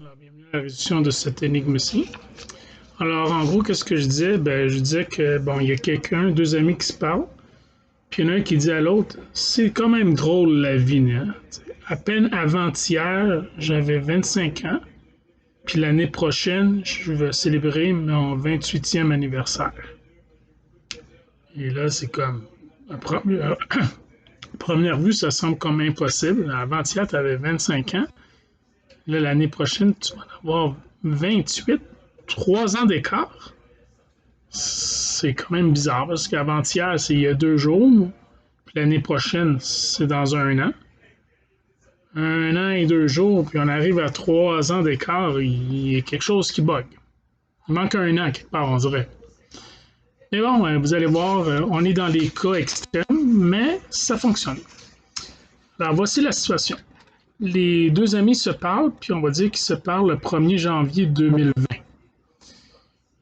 Alors, bienvenue à la résolution de cette énigme-ci. Alors, en gros, qu'est-ce que je disais? Ben, je disais que, bon, il y a quelqu'un, deux amis qui se parlent, puis il y en a un qui dit à l'autre, c'est quand même drôle la vie, hein? À peine avant-hier, j'avais 25 ans, puis l'année prochaine, je vais célébrer mon 28e anniversaire. Et là, c'est comme, à première vue, ça semble comme impossible. Avant-hier, tu avais 25 ans. Là, l'année prochaine, tu vas en avoir 28, 3 ans d'écart. C'est quand même bizarre parce qu'avant-hier, c'est il y a 2 jours, puis l'année prochaine, c'est dans 1 an. 1 an et 2 jours, puis on arrive à 3 ans d'écart, il y a quelque chose qui bug. Il manque 1 an quelque part, on dirait. Mais bon, vous allez voir, on est dans les cas extrêmes, mais ça fonctionne. Alors, voici la situation. Les deux amis se parlent, puis on va dire qu'ils se parlent le 1er janvier 2020.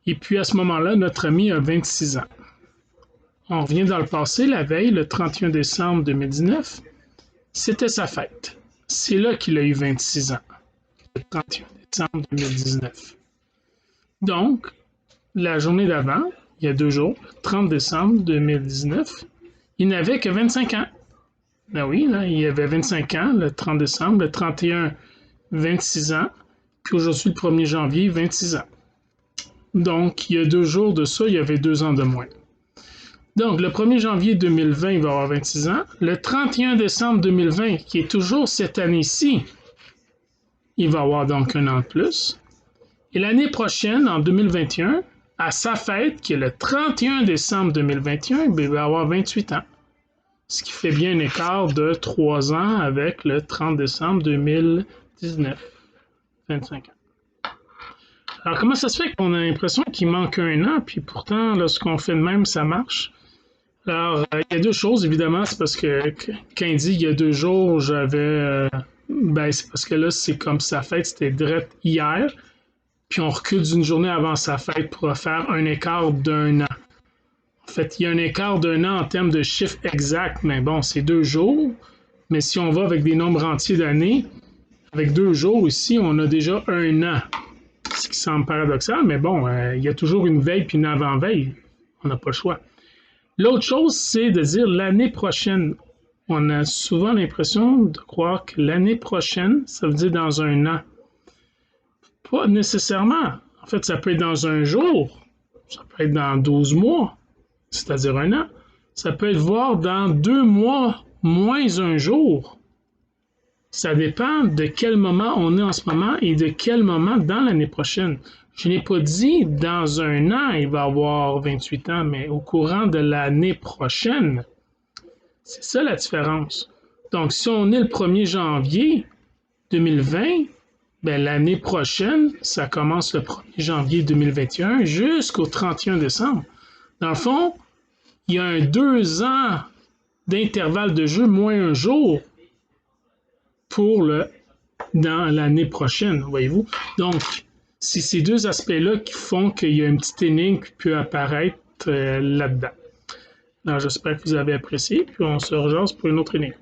Et puis à ce moment-là, notre ami a 26 ans. On revient dans le passé, la veille, le 31 décembre 2019, c'était sa fête. C'est là qu'il a eu 26 ans, le 31 décembre 2019. Donc, la journée d'avant, il y a 2 jours, le 30 décembre 2019, il n'avait que 25 ans. Ben oui, là, il avait 25 ans le 30 décembre, le 31, 26 ans, puis aujourd'hui, le 1er janvier, 26 ans. Donc, il y a 2 jours de ça, il y avait 2 ans de moins. Donc, le 1er janvier 2020, il va avoir 26 ans. Le 31 décembre 2020, qui est toujours cette année-ci, il va avoir donc 1 an de plus. Et l'année prochaine, en 2021, à sa fête, qui est le 31 décembre 2021, il va avoir 28 ans. Ce qui fait bien un écart de 3 ans avec le 30 décembre 2019. 25 ans. Alors, comment ça se fait qu'on a l'impression qu'il manque 1 an, puis pourtant, lorsqu'on fait de même, ça marche? Alors, il y a 2 choses, évidemment. C'est parce que quand il dit il y a 2 jours, j'avais... ben, c'est parce que là, c'est comme sa fête, c'était direct hier. Puis on recule d'une journée avant sa fête pour faire un écart d'1 an. En fait, il y a un écart d'1 an en termes de chiffre exact, mais bon, c'est 2 jours. Mais si on va avec des nombres entiers d'années, avec 2 jours ici, on a déjà 1 an. Ce qui semble paradoxal, mais bon, il y a toujours une veille puis une avant-veille. On n'a pas le choix. L'autre chose, c'est de dire l'année prochaine. On a souvent l'impression de croire que l'année prochaine, ça veut dire dans 1 an. Pas nécessairement. En fait, ça peut être dans 1 jour. Ça peut être dans 12 mois, c'est-à-dire 1 an. Ça peut être voir dans 2 mois moins 1 jour. Ça dépend de quel moment on est en ce moment et de quel moment dans l'année prochaine. Je n'ai pas dit dans 1 an, il va avoir 28 ans, mais au courant de l'année prochaine. C'est ça la différence. Donc, si on est le 1er janvier 2020, ben, l'année prochaine, ça commence le 1er janvier 2021 jusqu'au 31 décembre. Dans le fond, il y a 2 ans d'intervalle de jeu moins 1 jour dans l'année prochaine, voyez-vous. Donc, c'est ces 2 aspects-là qui font qu'il y a une petite énigme qui peut apparaître là-dedans. Alors, j'espère que vous avez apprécié, puis on se rejoint pour une autre énigme.